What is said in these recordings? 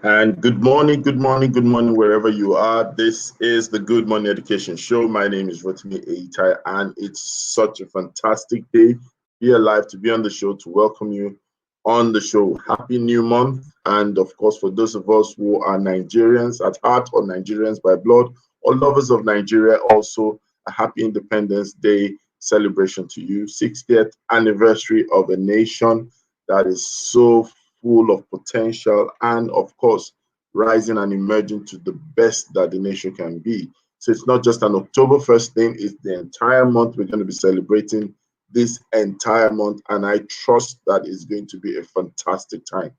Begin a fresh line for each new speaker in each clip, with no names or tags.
And good morning, good morning, wherever you are. This is the Good Morning Education Show. My name is Rotimi Eitai, and it's such a fantastic day to be alive, to be on the show, to welcome you on the show. Happy New Month. And of course, for those of us who are Nigerians at heart or Nigerians by blood or lovers of Nigeria, also a happy Independence Day celebration to you. 60th anniversary of a nation that is so full of potential and, of course, rising and emerging to the best that the nation can be. So it's not just an October 1st thing, it's the entire month. We're going to be celebrating this entire month, and I trust that it's going to be a fantastic time.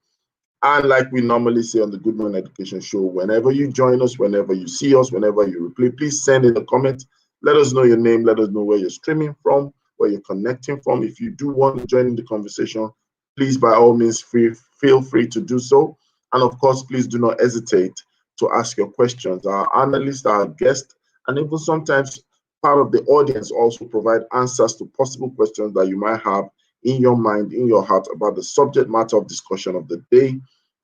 And like we normally say on the Good Morning Education Show, whenever you join us, whenever you see us, whenever you replay, please send in a comment. Let us know your name. Let us know where you're streaming from, where you're connecting from. If you do want to join in the conversation, please, by all means, feel free to do so. And of course, please do not hesitate to ask your questions. Our analysts, our guests, and even sometimes part of the audience also provide answers to possible questions that you might have in your mind, in your heart, about the subject matter of discussion of the day,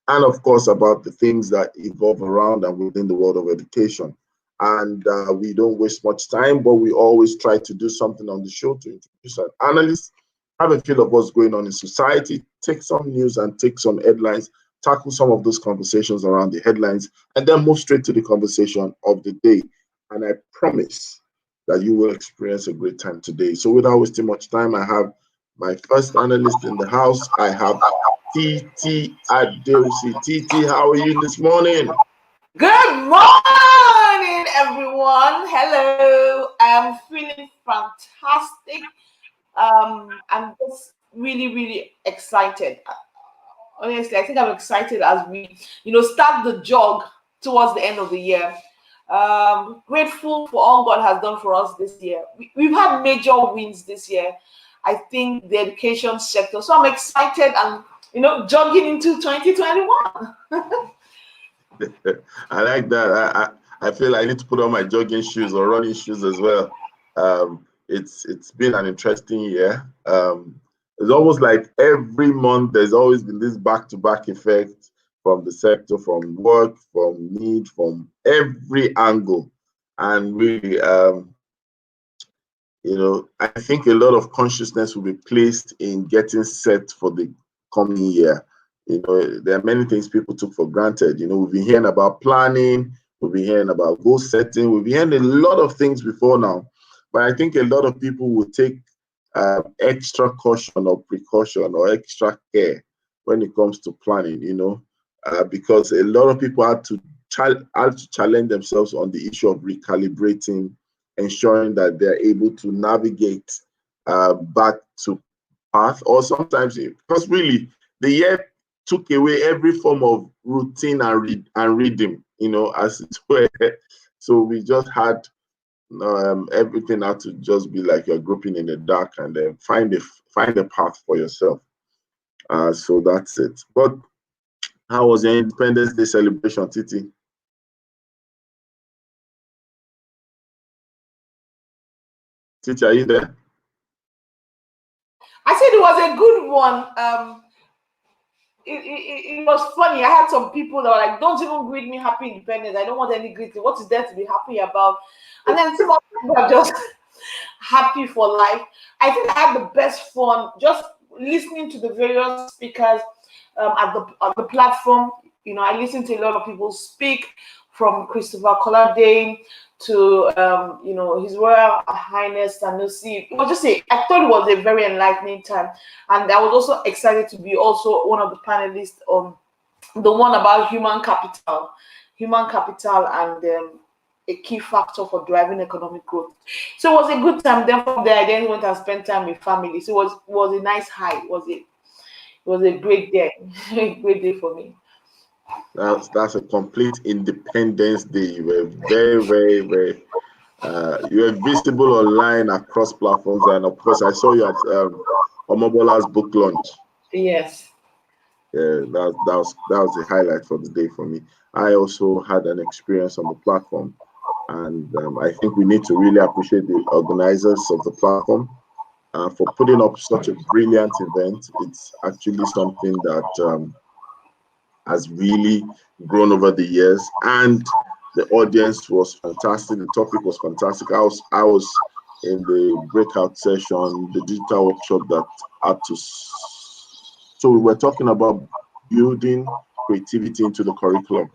and of course about the things that evolve around and within the world of education. And we don't waste much time, but we always try to do something on the show to introduce an analyst, have a feel of what's going on in society, take some news and take some headlines, tackle some of those conversations around the headlines, and then move straight to the conversation of the day. And I promise that you will experience a great time today. So without wasting much time, I have my first analyst in the house. I have TT Adeosi. TT, how are you this morning?
Good morning, everyone. Hello. I'm feeling fantastic. I'm just really excited. Honestly, I think I'm excited as we, start the jog towards the end of the year. Grateful for all God has done for us this year. We've had major wins this year. I think the education sector. So I'm excited and jogging into 2021.
I like that. I feel I need to put on my jogging shoes or running shoes as well. It's been an interesting year. It's almost like every month there's always been this back-to-back effect from the sector, from work, from need, from every angle. And really, I think a lot of consciousness will be placed in getting set for the coming year. There are many things people took for granted. We've been hearing about planning, we've been hearing about goal setting, we've been hearing a lot of things before now. But I think a lot of people will take extra caution or precaution or extra care when it comes to planning, because a lot of people had to challenge themselves on the issue of recalibrating, ensuring that they're able to navigate back to path, or sometimes, because really the year took away every form of routine and rhythm, as it were. So we just had everything had to just be like you're groping in the dark, and then find a path for yourself. So that's it. But how was your Independence Day celebration, Titi? Titi, are you there?
I said it was a good one. It was funny. I had some people that were like, "Don't even greet me Happy Independence. I don't want any greeting. What is there to be happy about?" And then some people are just happy for life. I think I had the best fun just listening to the various speakers at the platform. I listened to a lot of people speak, from Christopher Colladine to His Royal Highness Sanusi. It was I thought it was a very enlightening time, and I was also excited to be also one of the panelists on the one about human capital, and a key factor for driving economic growth. So it was a good time. Then from there, I then went and spent time with family. So it was a nice high. It was a great day, a great day for me.
That's a complete Independence Day. You were very you were visible online across platforms, and of course I saw you at Omobola's book launch.
Yes.
Yeah, that was the highlight for the day for me. I also had an experience on the platform, and I think we need to really appreciate the organizers of the platform for putting up such a brilliant event. It's actually something that has really grown over the years, and the audience was fantastic. The topic was fantastic. I was in the breakout session, the digital workshop that had to. So we were talking about building creativity into the curriculum,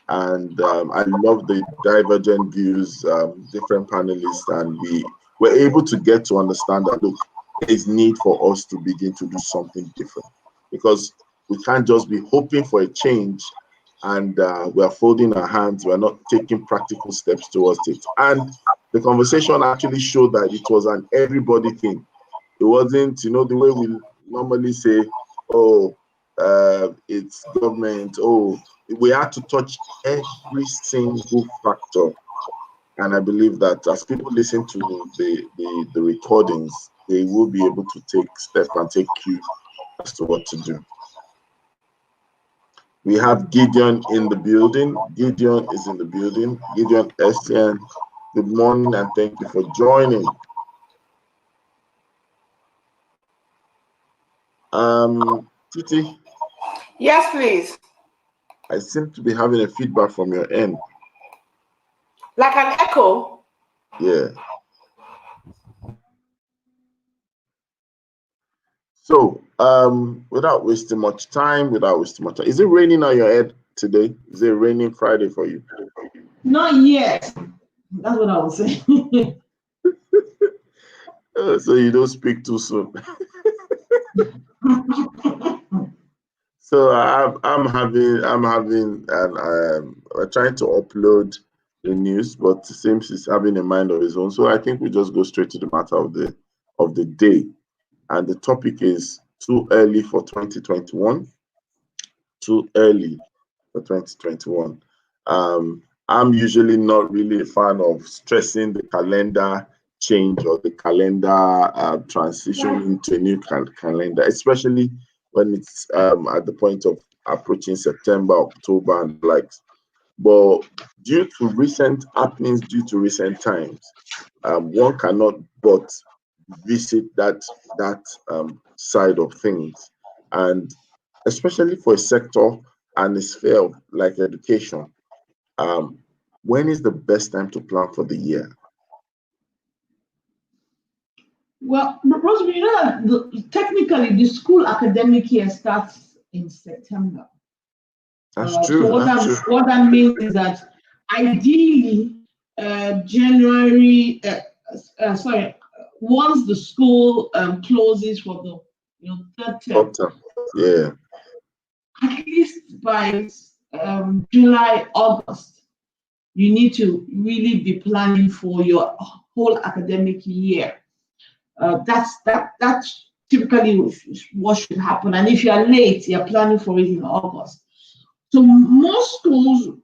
and I love the divergent views, different panelists, and we were able to get to understand that look, there is need for us to begin to do something different, because we can't just be hoping for a change and we are folding our hands. We're not taking practical steps towards it. And the conversation actually showed that it was an everybody thing. It wasn't, the way we normally say, oh, it's government. Oh, we had to touch every single factor. And I believe that as people listen to the recordings, they will be able to take step and take cue as to what to do. We have Gideon in the building. Gideon is in the building. Gideon Estienne, good morning and thank you for joining. Titi.
Yes, please.
I seem to be having a feedback from your end.
Like an echo?
Yeah. So, without wasting much time, is it raining on your head today? Is it raining Friday for you?
Not yet. That's what I was saying.
So you don't speak too soon. So I'm we're trying to upload the news, but it seems he's having a mind of his own. So I think we just go straight to the matter of the day. And the topic is too early for 2021. Too early for 2021. I'm usually not really a fan of stressing the calendar change or the calendar transition into a new calendar, especially when it's at the point of approaching September, October, and likes. But due to recent happenings, due to recent times, one cannot but visit that side of things, and especially for a sector and a sphere like education. When is the best time to plan for the year?
Well, Rosemary, technically the school academic year starts in September.
That's true.
So what that means is that ideally, once the school closes for the third term,
yeah,
at least by July, August, you need to really be planning for your whole academic year. That's typically what should happen. And if you are late, you're planning for it in August. So most schools,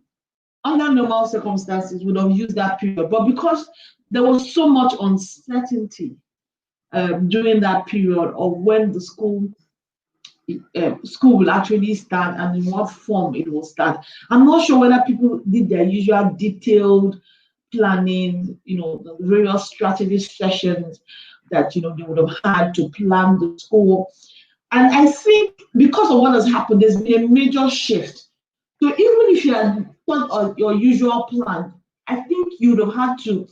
under normal circumstances, would have used that period. But because there was so much uncertainty during that period of when the school will actually start and in what form it will start, I'm not sure whether people did their usual detailed planning, the various strategy sessions that they would have had to plan the school. And I think because of what has happened, there's been a major shift. So even if you had put your usual plan, I think you would have had to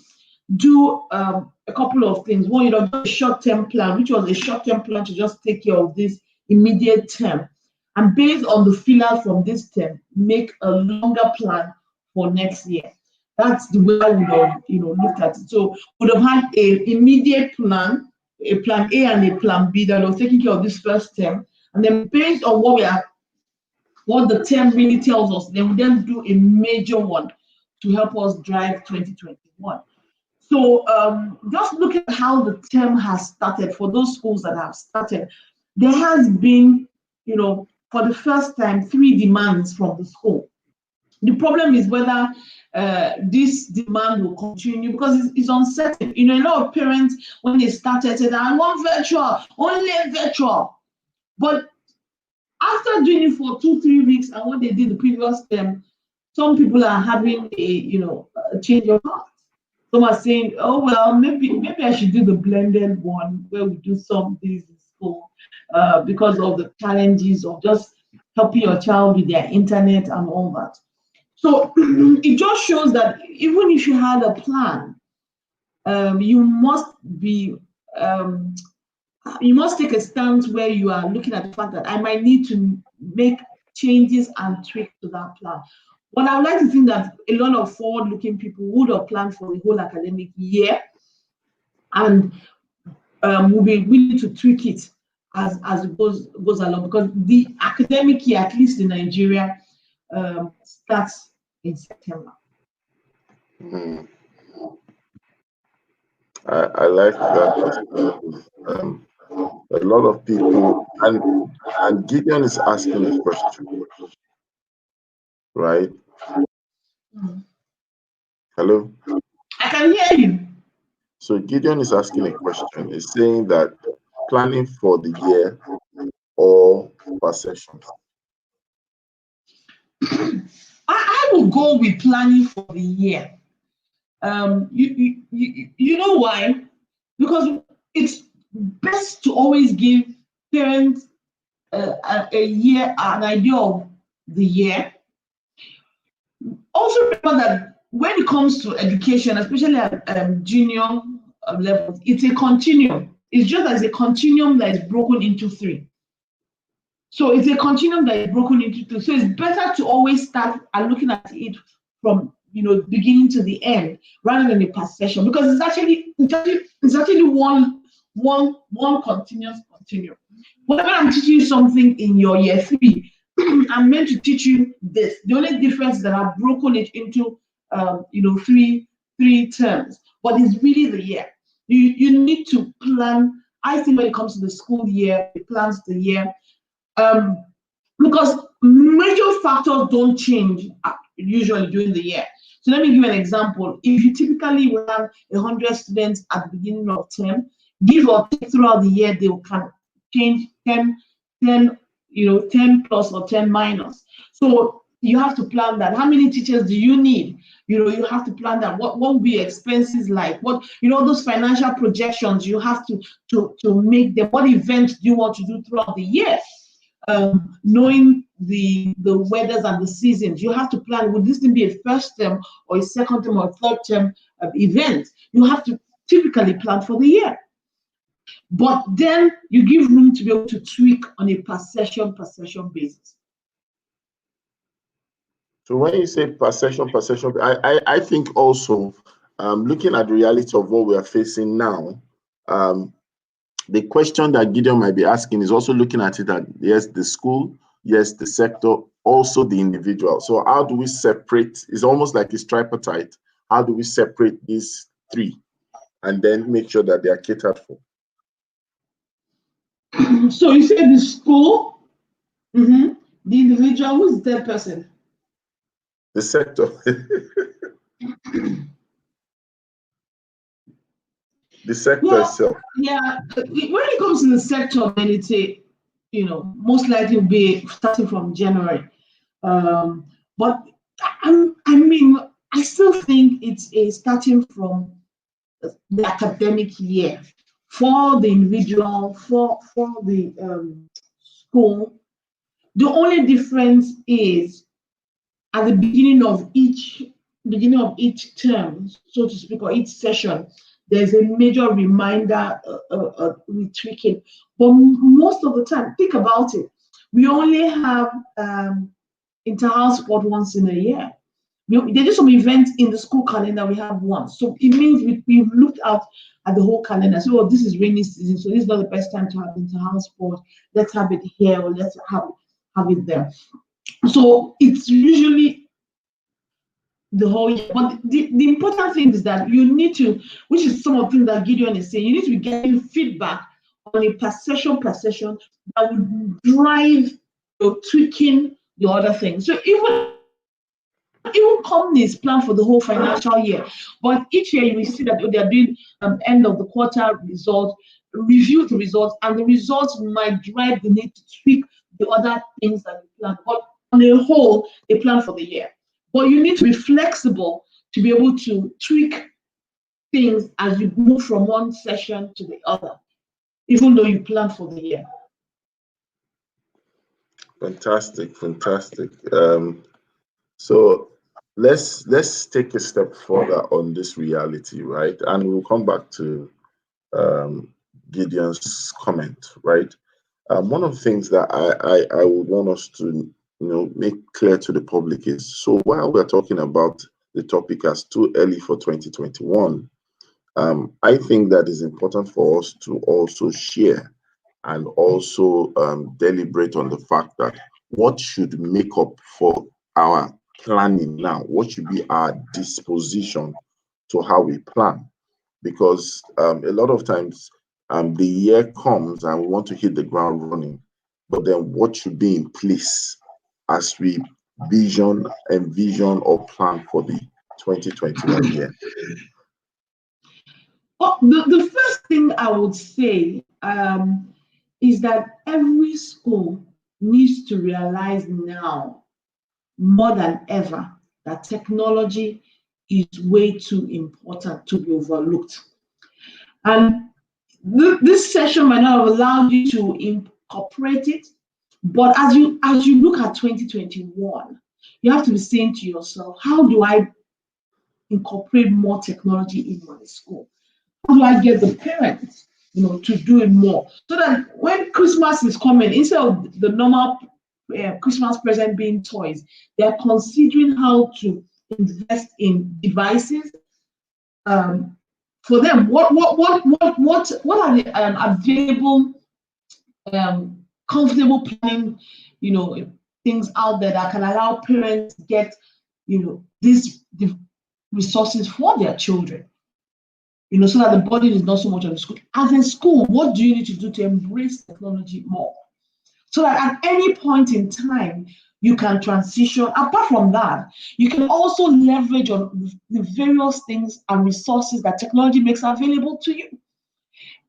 do a couple of things. One, you'd have done a short-term plan, which was a short-term plan to just take care of this immediate term. And based on the feelers from this term, make a longer plan for next year. That's the way I would have, looked at it. So would have had an immediate plan, a plan A and a plan B that was taking care of this first term, and then based on what the term really tells us, then we then do a major one to help us drive 2021. So just look at how the term has started for those schools that have started. There has been, for the first time, 3 demands from the school. The problem is whether this demand will continue because it's uncertain. A lot of parents, when they started, said, I want virtual, only virtual. But after doing it for 2-3 weeks and what they did the previous term, some people are having a change of heart. Some are saying, oh, well, maybe I should do the blended one where we do some things in school because of the challenges of just helping your child with their internet and all that. So it just shows that even if you had a plan, you must take a stance where you are looking at the fact that I might need to make changes and tweak to that plan. But I would like to think that a lot of forward-looking people would have planned for the whole academic year and will be willing to tweak it as it goes along, because the academic year, at least in Nigeria, starts in September.
I like that. A lot of people, and Gideon is asking a question, right? Hello?
I can hear you.
So Gideon is asking a question. He's saying that planning for the year or per session.
I will go with planning for the year. You know why? Because it's best to always give parents an idea of the year. Also remember that when it comes to education, especially at junior levels, it's a continuum. It's just as a continuum that is broken into 3. So it's a continuum that is broken into 2. So it's better to always start and looking at it from beginning to the end rather than a per session, because it's actually one continuous continuum. Whenever I'm teaching you something in your year 3, I'm meant to teach you this. The only difference is that I've broken it into three terms, but it's really the year. You need to plan. I think when it comes to the school year, it plans the year, because major factors don't change usually during the year. So let me give you an example. If you typically will have 100 students at the beginning of term, give or take throughout the year, they can change 10 plus or 10 minus. So you have to plan that. How many teachers do you need? You have to plan that. What will be expenses like? What, those financial projections, you have to make them. What events do you want to do throughout the year? Knowing the weathers and the seasons, you have to plan, would this thing be a first term or a second term or a third term event? You have to typically plan for the year. But then you give room to be able to tweak on a per session basis.
So when you say per session, I think also looking at the reality of what we are facing now, the question that Gideon might be asking is also looking at it that yes, the school, yes, the sector, also the individual. So how do we separate? It's almost like it's tripartite. How do we separate these 3 and then make sure that they are catered for?
So you said the school, the individual, who's the third person?
The sector. The sector itself.
Yeah, when it comes to the sector, then it's most likely will be starting from January. But I still think it's a starting from the academic year for the individual, for the school. The only difference is at the beginning of each term, so to speak, or each session, there's a major reminder retweaking. But most of the time, think about it, we only have inter-house sport once in a year. They do some events in the school calendar, we have once. So it means we've looked at the whole calendar. So this is rainy season, so this is not the best time to have inter-house sport. Let's have it here, or let's have it there. So it's usually the whole year. But the important thing is that you need to, which is some of the things that Gideon is saying, you need to be getting feedback on a per session that would drive your tweaking the other things. So even companies plan for the whole financial year, but each year you will see that they are doing end of the quarter results, review the results, and the results might drive the need to tweak the other things that you plan. But on the whole, they plan for the year. But you need to be flexible to be able to tweak things as you move from one session to the other, even though you plan for the year.
Fantastic, fantastic. So let's take a step further on this reality, right? And we'll come back to um, Gideon's comment, right? One of the things that I would want us to make clear to the public is, so while we're talking about the topic as too early for 2021, I think that is important for us to also share and also deliberate on the fact that what should make up for our planning now, what should be our disposition to how we plan. Because a lot of times the year comes and we want to hit the ground running, but then what should be in place as we envision or plan for the 2021 year?
Well, the first thing I would say is that every school needs to realize now more than ever that technology is way too important to be overlooked. And this session might not have allowed you to incorporate it, but as you look at 2021, you have to be saying to yourself, how do I incorporate more technology in my school? How do I get the parents, to do it more? So that when Christmas is coming, instead of the normal Christmas present being toys, they are considering how to invest in devices for them. What are the available comfortable planning, things out there that can allow parents to get, these resources for their children, so that the burden is not so much on the school. As a school, what do you need to do to embrace technology more? So that at any point in time, you can transition. Apart from that, you can also leverage on the various things and resources that technology makes available to you.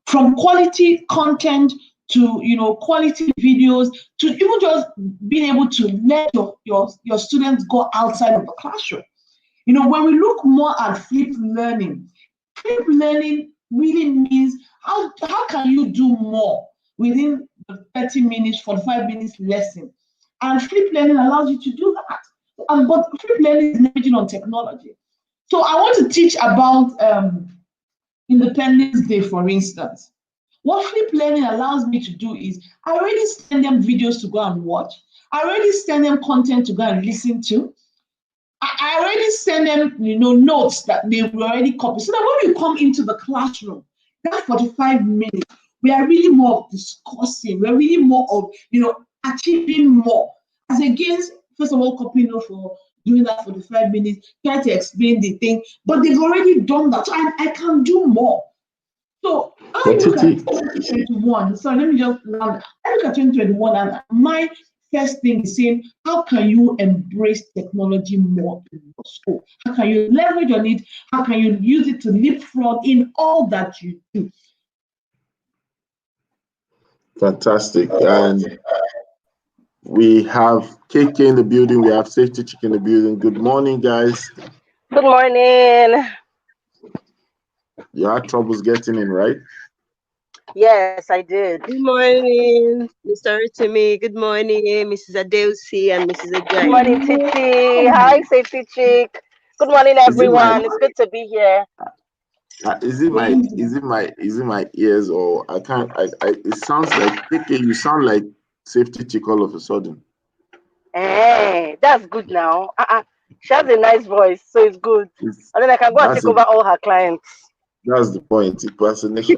From quality content to quality videos, to even just being able to let your students go outside of the classroom. When we look more at flipped learning really means how can you do more within the 30 minutes, 45 minutes lesson? And flipped learning allows you to do that. But flipped learning is leveraging on technology. So I want to teach about Independence Day, for instance. What flipped learning allows me to do is I already send them videos to go and watch. I already send them content to go and listen to. I already send them, notes that they will already copy. So that when we come into the classroom, that 45 minutes, we are really more of discussing. We're really more of, achieving more. As against, first of all, copying for doing that 45 minutes, trying to explain the thing, but they've already done that. So I can do more. So I look at 2021. So let me just land. I look at 2021, and my first thing is saying, how can you embrace technology more in your school? How can you leverage on it? How can you use it to leapfrog in all that you do?
Fantastic. And we have KK in the building. We have Safety Chick in the building. Good morning, guys.
Good morning.
You had troubles getting in, right?
Yes, I did.
Good morning, Mr. Rotimi. Good morning, Mrs. Adeusi and Mrs. Ajayi.
Good morning, Titi. Hi, Safety Chick. Good morning, everyone. It's good to be here.
Is it my ears, or I can't? It sounds like KK. You sound like Safety Chick all of a sudden.
Hey, that's good now. She has a nice voice, so it's good. And then I can go and take over all her clients.
That's the point. Impersonation.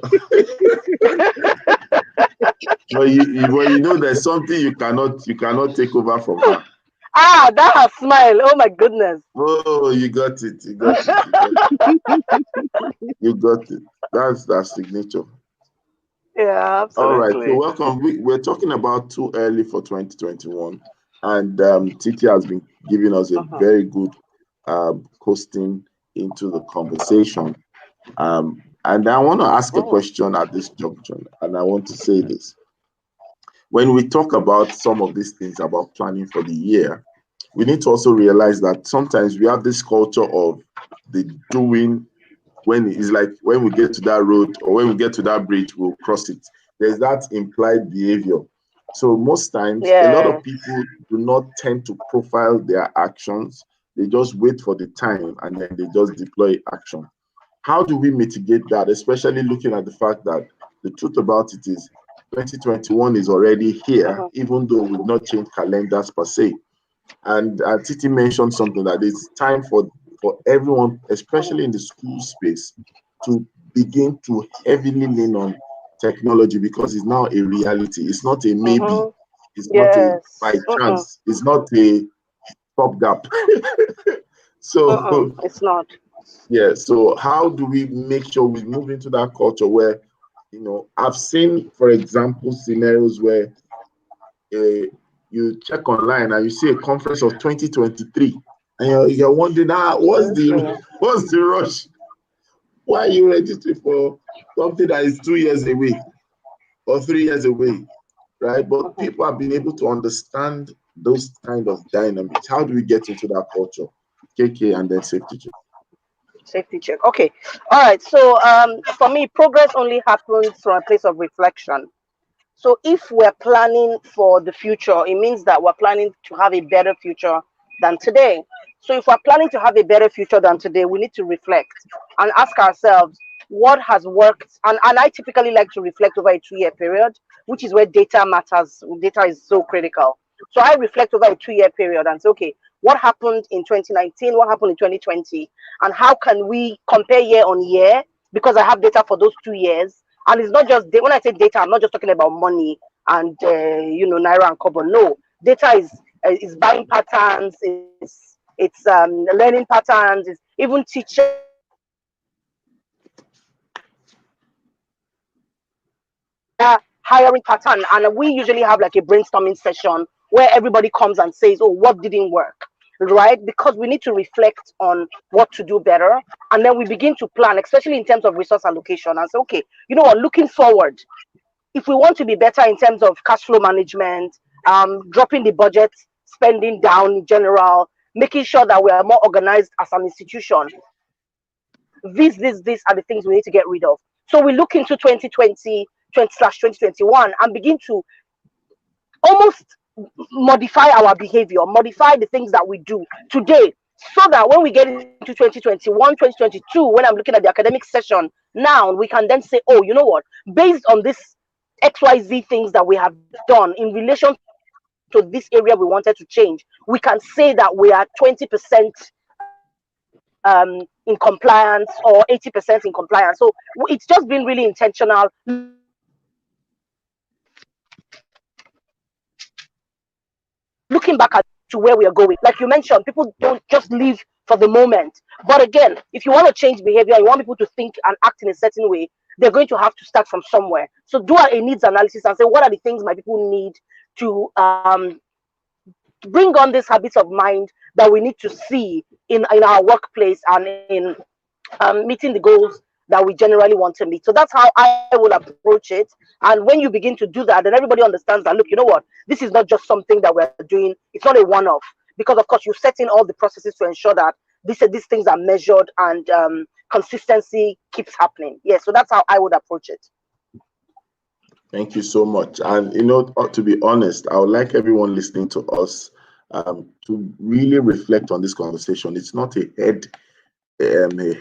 But you know there's something you cannot take over from her.
That her smile. Oh my goodness.
Oh, you got it. You got it. That's that signature.
Yeah, absolutely.
All right. So welcome. We're talking about too early for 2021, and Titi has been giving us a very good hosting into the conversation. And I want to ask a question at this junction, and I want to say this. When we talk about some of these things about planning for the year, we need to also realize that sometimes we have this culture of the doing. When it's like when we get to that road or when we get to that bridge, we'll cross it. There's that implied behavior. So most times, a lot of people do not tend to profile their actions. They just wait for the time and then they just deploy action. How do we mitigate that, especially looking at the fact that the truth about it is 2021 is already here, even though we've not changed calendars per se. And Titi mentioned something that it's time for everyone, especially in the school space, to begin to heavily lean on technology because it's now a reality. It's not a maybe. It's not a by chance. It's not a stopgap. So
it's not.
Yeah. So how do we make sure we move into that culture where, I've seen, for example, scenarios where you check online and you see a conference of 2023, and you're wondering, what's the rush? Why are you registering for something that is 2 years away or 3 years away, right? But people have been able to understand those kind of dynamics. How do we get into that culture? KK and then safety check.
Safety check. Okay. All right. So for me, progress only happens from a place of reflection. So if we're planning for the future, it means that we're planning to have a better future than today. So if we're planning to have a better future than today, we need to reflect and ask ourselves what has worked. And I typically like to reflect over a 2-year period, which is where data matters. Data is so critical. So I reflect over a 2-year period and say, okay, what happened in 2019? What happened in 2020? And how can we compare year on year? Because I have data for those 2 years. And it's not just, when I say data, I'm not just talking about money and, Naira and Kobo. No, data is buying patterns, it's learning patterns, it's even teacher hiring pattern. And we usually have like a brainstorming session where everybody comes and says, oh, what didn't work? Right? Because we need to reflect on what to do better. And then we begin to plan, especially in terms of resource allocation, and say, okay, you know what, looking forward, if we want to be better in terms of cash flow management, dropping the budget, spending down in general, making sure that we are more organized as an institution, these are the things we need to get rid of. So we look into 2020/2021 and begin to almost modify our behavior, modify the things that we do today, so that when we get into 2021, 2022, when I'm looking at the academic session now, we can then say, oh, you know what, based on this XYZ things that we have done in relation to this area we wanted to change, we can say that we are 20% in compliance or 80% in compliance. So it's just been really intentional. Looking back to where we are going, like you mentioned, people don't just live for the moment. But again, if you want to change behavior, you want people to think and act in a certain way, they're going to have to start from somewhere. So do a needs analysis and say, what are the things my people need to bring on these habits of mind that we need to see in our workplace and in meeting the goals that we generally want to meet. So that's how I will approach it. And when you begin to do that, then everybody understands that, look, you know what, this is not just something that we're doing. It's not a one-off, because of course you set in all the processes to ensure that these things are measured and consistency keeps happening. Yeah, so that's how I would approach it.
Thank you so much. And to be honest, I would like everyone listening to us to really reflect on this conversation. It's not a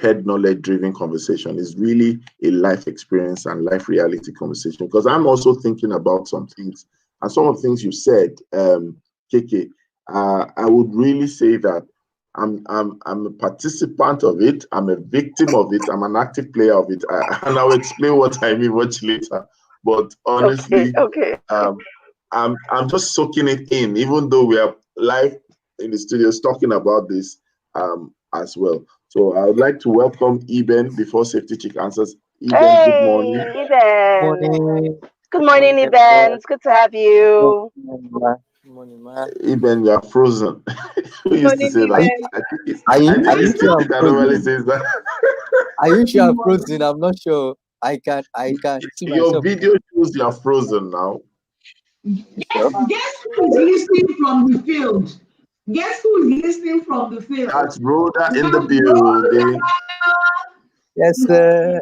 head knowledge driven conversation. Is really a life experience and life reality conversation, because I'm also thinking about some things, and some of the things you said, KK, I would really say that I'm a participant of it, I'm a victim of it, I'm an active player of it, and I'll explain what I mean much later. But honestly,
okay.
I'm just soaking it in, even though we are live in the studios talking about this as well. So I would like to welcome Eben before Safety Chick answers. Eben,
hey,
good morning.
Eben.
Morning.
Good morning, Eben. It's good to have you.
Good morning, ma.
Eben, you are frozen. Who used to say that?
Are you sure
that normally says that.
Are you sure I'm frozen? I'm not sure. I can see
Your
myself.
video shows you are frozen now.
Guess who is listening from the field? Guess who is listening from the field?
That's Rhoda in the building.
Yes, sir.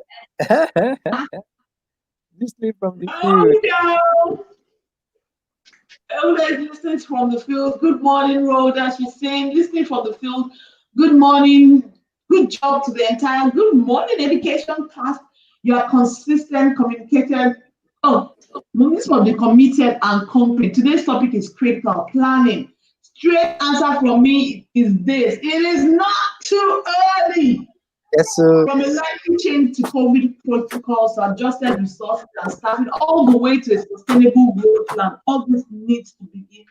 Listening from the field.
Elder listening from the field. Good morning, Rhoda. She's saying, listening from the field. Good morning. Good job to the entire good morning education class. You are consistent, communicated. Oh, this must be committed and concrete. Today's topic is critical planning. Straight answer from me is this: it is not too early.
Yes, sir.
From a likely change to COVID protocols, to adjusted resources and staffing, all the way to a sustainable growth plan, all this needs to begin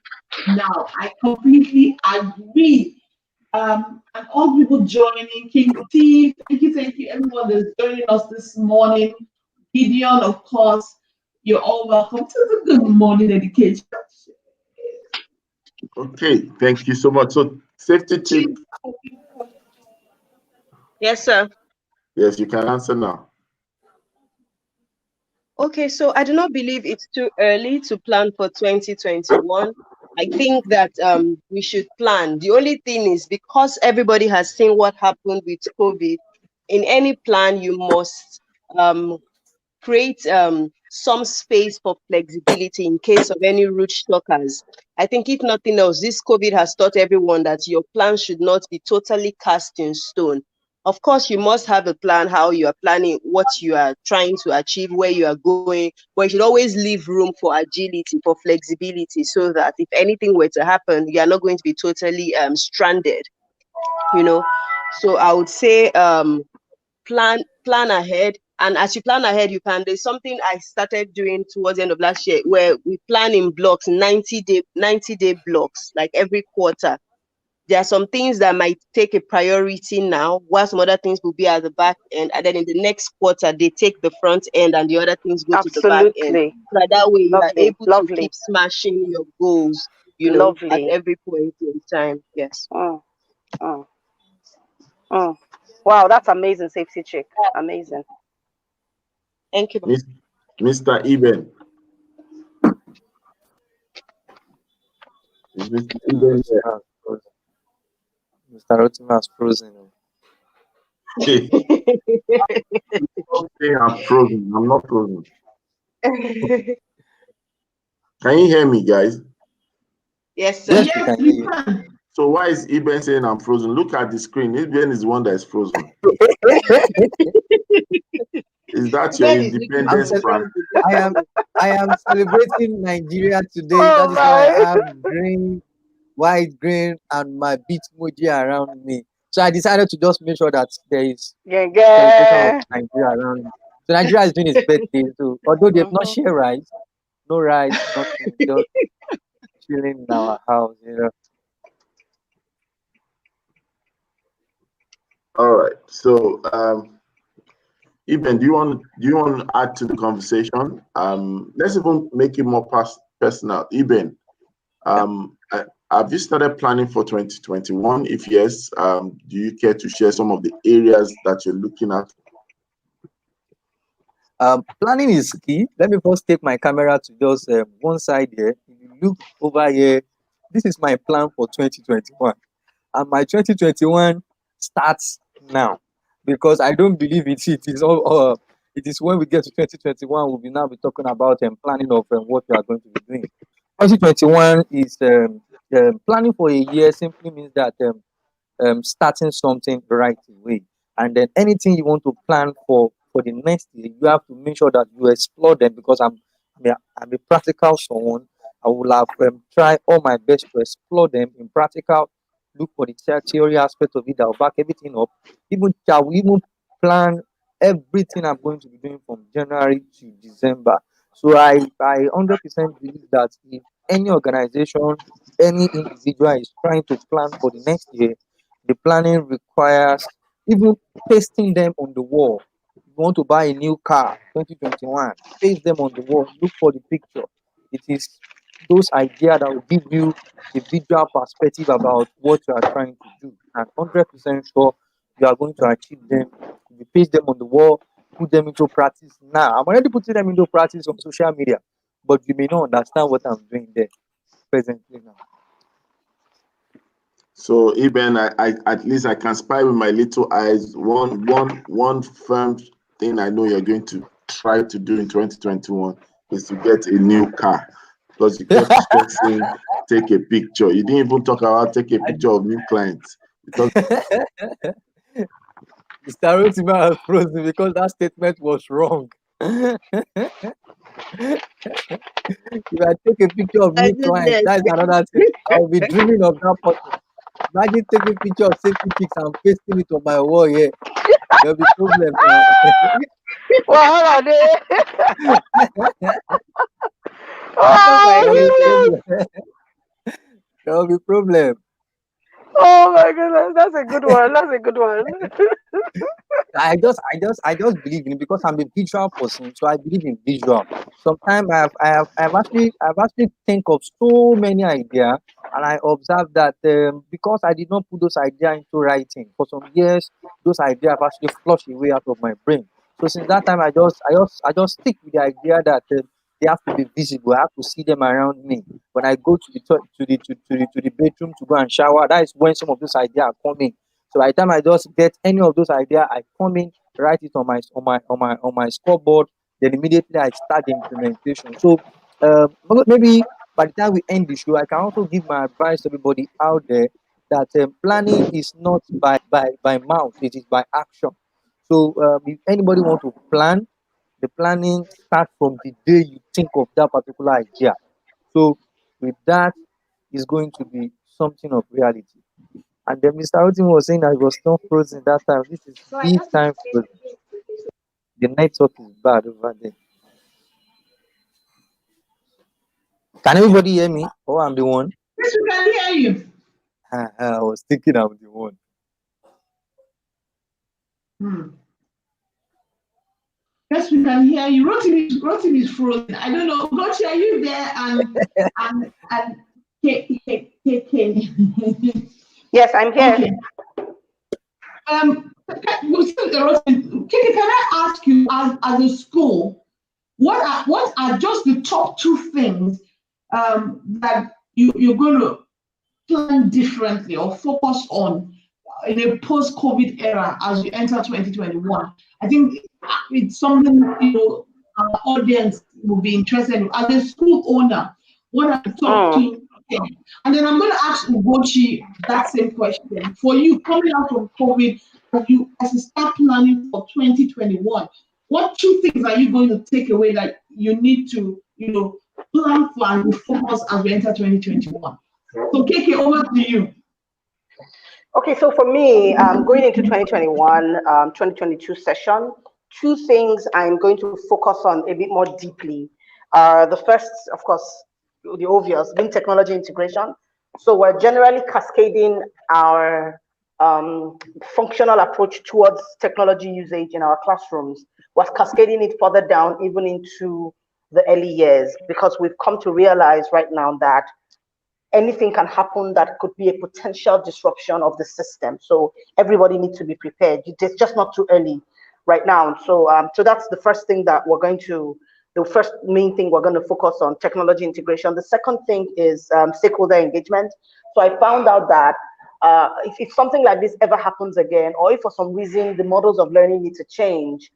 now. I completely agree. And all people joining, King T, thank you, everyone that's joining us this morning. Gideon, of course, you're all welcome to the Good Morning Education.
Okay, thank you so much. So, safety tip.
Yes, sir.
Yes, you can answer now.
Okay, so I do not believe it's too early to plan for 2021. I think that we should plan. The only thing is, because everybody has seen what happened with COVID, in any plan you must create some space for flexibility in case of any route shockers. I think if nothing else, this COVID has taught everyone that your plan should not be totally cast in stone. Of course, you must have a plan, how you are planning, what you are trying to achieve, where you are going, but you should always leave room for agility, for flexibility, so that if anything were to happen, you are not going to be totally stranded, you know. So I would say plan ahead. And as you plan ahead, you can, there's something I started doing towards the end of last year where we plan in blocks, 90-day blocks, like every quarter. There are some things that might take a priority now, while some other things will be at the back end. And then in the next quarter, they take the front end and the other things go to the back end. So that way you are able to keep smashing your goals, you know, at every point in time. Yes.
Wow, that's amazing, safety check. Amazing.
Thank you.
Mr. Eben. Is Mr. Eben there?
Mr. Rotimi has frozen.
Okay. I'm frozen. I'm not frozen. Can you hear me, guys?
Yes, sir.
Yes, we can hear you.
So why is Eben saying I'm frozen? Look at the screen. Eben is the one that is frozen. Is that your independence plan?
I am celebrating Nigeria today. That is why I have green, white, green, and my beat emoji around me. So I decided to just make sure that there is celebration of Nigeria around me. So Nigeria is doing its birthday too. Although they've not shared rice, no rice, nothing, just chilling in our house, you know.
All right. So Eben, do you want to add to the conversation? Let's even make it more personal. Eben, have you started planning for 2021? If yes, do you care to share some of the areas that you're looking at?
Planning is key. Let me first take my camera to just one side here. If you look over here, this is my plan for 2021. And my 2021 starts now, because I don't believe it is all. It is when we get to 2021 we'll be talking about planning of what we are going to be doing. 2021 is planning for a year simply means that starting something right away, and then anything you want to plan for the next year, you have to make sure that you explore them, because I'm a practical someone. I will have try all my best to explore them in practical, look for the theory aspect of it that will back everything up. I will even plan everything I'm going to be doing from January to December. So I 100% believe that if any organization, any individual is trying to plan for the next year, the planning requires even pasting them on the wall. If you want to buy a new car, 2021, paste them on the wall, look for the picture. It is those ideas that will give you a visual perspective about what you are trying to do, and 100% sure you are going to achieve them. If you paste them on the wall, put them into practice now. I'm already putting them into practice on social media, but you may not understand what I'm doing there presently now.
So Eben, I at least I can spy with my little eyes one firm thing I know you're going to try to do in 2021 is to get a new car. because you kept stressing, take a picture. You didn't even talk about take a picture of new clients. Because
Mr. Rotimi has frozen because that statement was wrong. If I take a picture of
My
new clients,
goodness.
that is another thing. I'll be dreaming of that person. Imagine taking picture of safety pics and pasting it on my wall here. There'll be problem now.
Well, hold on there.
Oh my
There'll be
goodness.
problem. There'll be problem.
Oh my goodness, that's a good one. That's a good one.
I just believe in it because I'm a visual person, so I believe in visual. Sometimes I've actually think of so many ideas, and I observe that because I did not put those ideas into writing for some years, those ideas have actually flushed away out of my brain. So since that time, I just stick with the idea that they have to be visible. I have to see them around me. When I go to the bedroom to go and shower, that is when some of those ideas are coming. So by the time I just get any of those ideas, I come in, write it on my scoreboard, then immediately I start the implementation. So maybe by the time we end the show, I can also give my advice to everybody out there that planning is not by mouth, it is by action. So if anybody want to plan, the planning starts from the day you think of that particular idea. So with that, is going to be something of reality. And then Mr. Rotimi was saying that it was not frozen that time. This is big time frozen. The network is bad over there. Can everybody hear me? Oh, I'm the one.
Yes, we can hear you.
I was thinking I'm the one.
Yes, we can hear you. Rotimi is frozen. I don't know. Gotcha, are you there? And KK.
Yes, I'm here.
Okay. Rotimi, KK, can I ask you, as a school, what are just the top two things that you're going to plan differently or focus on in a post-COVID era as we enter 2021? I think it's something our audience will be interested in. As a school owner, what are the top two things? And then I'm going to ask Ugochi that same question. For you, coming out from COVID, as you start planning for 2021, what two things are you going to take away that you need to, plan for and focus as we enter 2021? So, KK, over to you.
Okay, so for me, going into 2021, 2022 session, two things I'm going to focus on a bit more deeply. The first, of course, the obvious, being technology integration. So we're generally cascading our functional approach towards technology usage in our classrooms. We're cascading it further down, even into the early years, because we've come to realize right now that anything can happen that could be a potential disruption of the system. So everybody needs to be prepared. It's just not too early right now. So that's the first thing that the first main thing we're going to focus on, technology integration. The second thing is stakeholder engagement. So I found out that if something like this ever happens again, or if for some reason the models of learning need to change,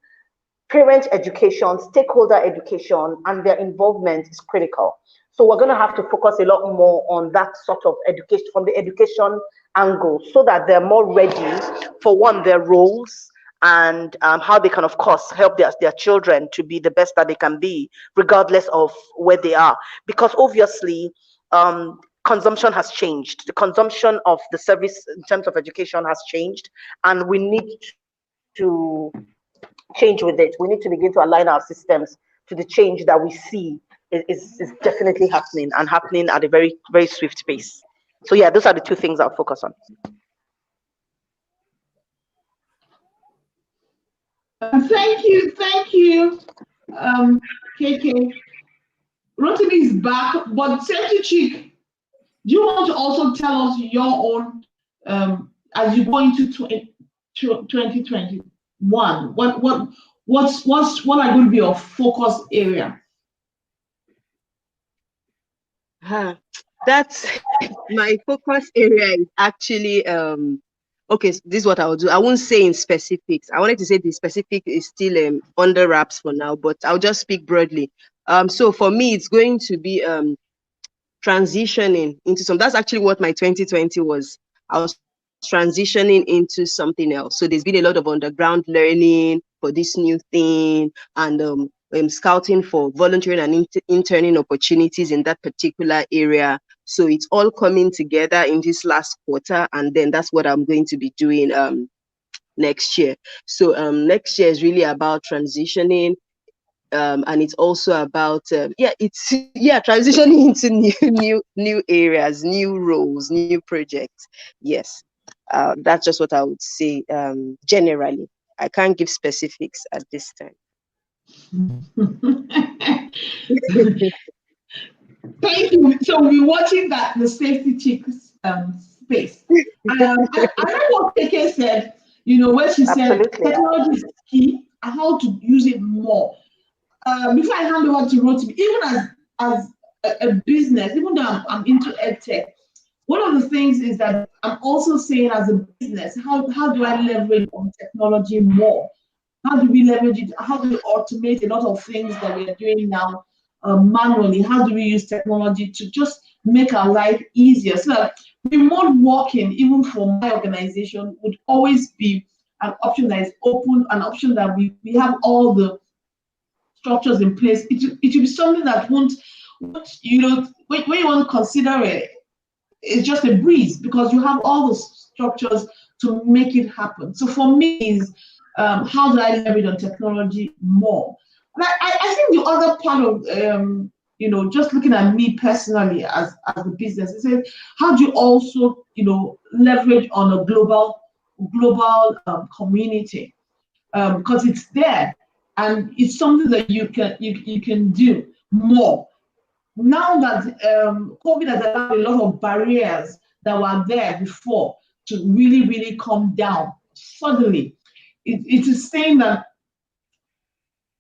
parent education, stakeholder education, and their involvement is critical. So we're going to have to focus a lot more on that sort of education, from the education angle, so that they're more ready for their roles and how they can, of course, help their children to be the best that they can be, regardless of where they are. Because obviously, consumption has changed. The consumption of the service in terms of education has changed, and we need to change with it. We need to begin to align our systems to the change that we see is definitely happening, and happening at a very, very swift pace. So yeah, those are the two things I'll focus on.
Thank you, KK. Rotimi is back, but Safety Chick, do you want to also tell us your own, as you go into 2021, what are going to be your focus area?
That's my focus area is actually okay, so this is what I will do. I won't say in specifics. I wanted to say the specific is still under wraps for now, but I'll just speak broadly. So for me, it's going to be transitioning into some. That's actually what my 2020 was. I was transitioning into something else. So there's been a lot of underground learning for this new thing, and scouting for volunteering and interning opportunities in that particular area. So it's all coming together in this last quarter, and then that's what I'm going to be doing next year. So next year is really about transitioning, and it's also about transitioning into new areas, new roles, new projects. Yes, that's just what I would say generally. I can't give specifics at this time.
Thank you. So we're watching the safety chicks space. I know what Keke said, when she said technology is key, how to use it more. Before I hand over to Rotimi, even as a business, even though I'm into EdTech, one of the things is that I'm also saying as a business, how do I leverage on technology more? How do we leverage it? How do we automate a lot of things that we are doing now manually? How do we use technology to just make our life easier? So that remote working, even for my organization, would always be an option that is open, an option that we have all the structures in place. It should be something that won't when you want to consider it, it's just a breeze because you have all the structures to make it happen. So for me, is how do I leverage on technology more? And I think the other part of just looking at me personally as a business, is how do you also leverage on a global community, because it's there and it's something that you can do more. Now that COVID has allowed a lot of barriers that were there before to really, really come down suddenly, it is saying that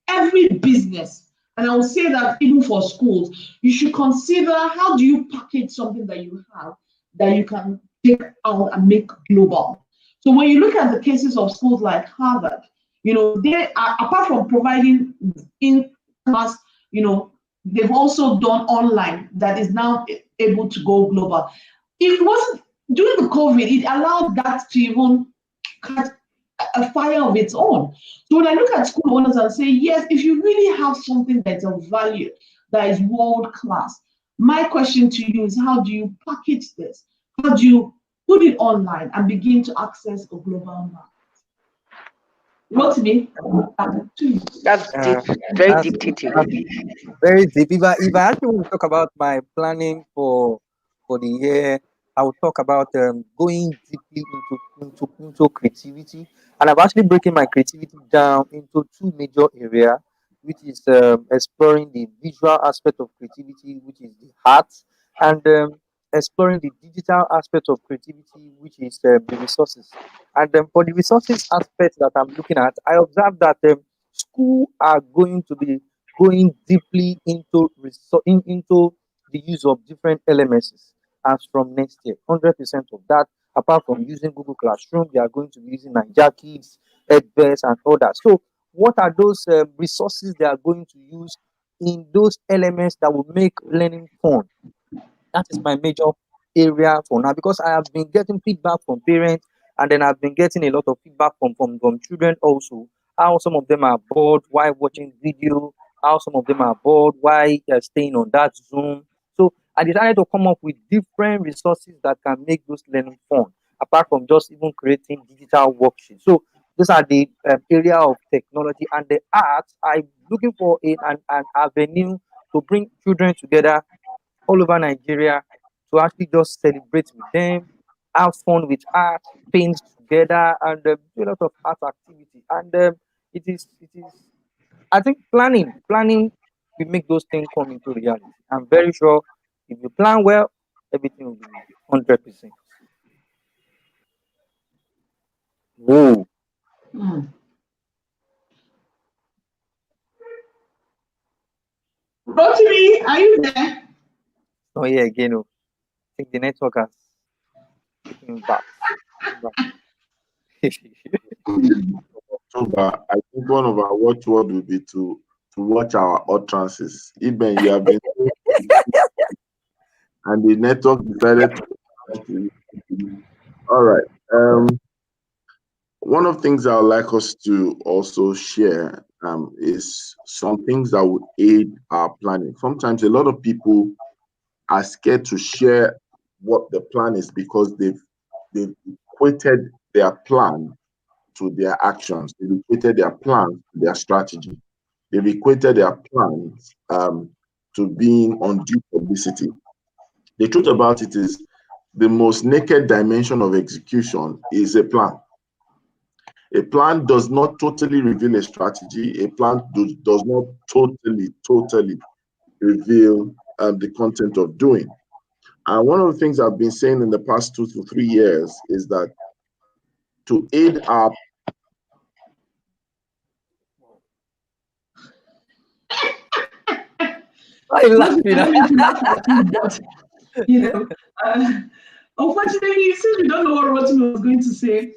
every business, and I will say that even for schools, you should consider how do you package something that you have that you can take out and make global. So when you look at the cases of schools like Harvard, they are, apart from providing in-class, they've also done online that is now able to go global. It wasn't during the COVID, it allowed that to even catch a fire of its own. So when I look at school owners and say, yes, if you really have something that's of value, that is world class, my question to you is, how do you package this? How do you put it online and begin to access a global market? Rotimi,
that's deep, very deep teaching.
Very deep. If I actually want to talk about my planning for the year, I will talk about going deeply into creativity, and I'm actually breaking my creativity down into two major areas, which is exploring the visual aspect of creativity, which is the art, and exploring the digital aspect of creativity, which is the resources. And for the resources aspect that I'm looking at, I observe that school are going to be going deeply into the use of different LMSs as from next year. 100% of that, apart from using Google Classroom, they are going to be using Niger Kids, Edverse, and others. So, what are those resources they are going to use in those elements that will make learning fun? That is my major area for now, because I have been getting feedback from parents, and then I've been getting a lot of feedback from children also. How some of them are bored while watching video, how some of them are bored while staying on that Zoom. So I decided to come up with different resources that can make those learning fun, apart from just even creating digital worksheets. So these are the area of technology and the arts. I'm looking for an avenue to bring children together all over Nigeria to actually just celebrate with them, have fun with art, paint together, and do a lot of art activity. And it is. I think planning will make those things come into reality. I'm very sure if you plan well, everything will be 100%. Whoa.
Rotimi, are you there?
Oh yeah, again. I think the network has taken back.
October, I think one of our watchword will be to watch our utterances. Eben, you have been and the network decided to. All right. One of the things I would like us to also share is some things that would aid our planning. Sometimes a lot of people are scared to share what the plan is because they've equated their plan to their actions. They've equated their plan to their strategy. They've equated their plans to being undue publicity. The truth about it is the most naked dimension of execution is a plan. A plan does not totally reveal a strategy. A plan does not totally reveal the content of doing. And one of the things I've been saying in the past 2 to 3 years is that to aid our
I'm laughing.
Unfortunately, since we don't know what Rotimi was going to say,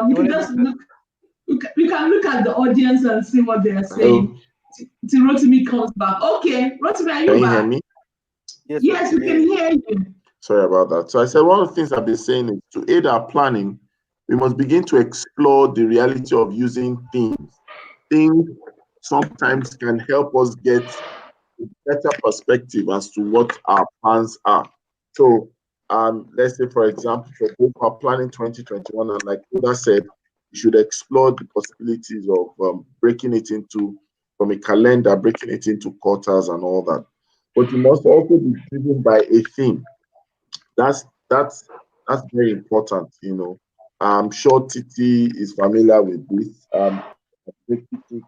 we can just look. We can look at the audience and see what they are saying till Rotimi comes back. Okay, Rotimi, are you
Can you
back?
hear me?
Yes, we can hear you.
Sorry about that. So I said one of the things I've been saying is to aid our planning, we must begin to explore the reality of using themes. Themes sometimes can help us get a better perspective as to what our plans are. So let's say, for example, for both our planning 2021, and like Uda said, you should explore the possibilities of breaking it into, from a calendar, breaking it into quarters and all that. But you must also be driven by a theme. That's very important, you know. I'm sure Titi is familiar with this. Titi is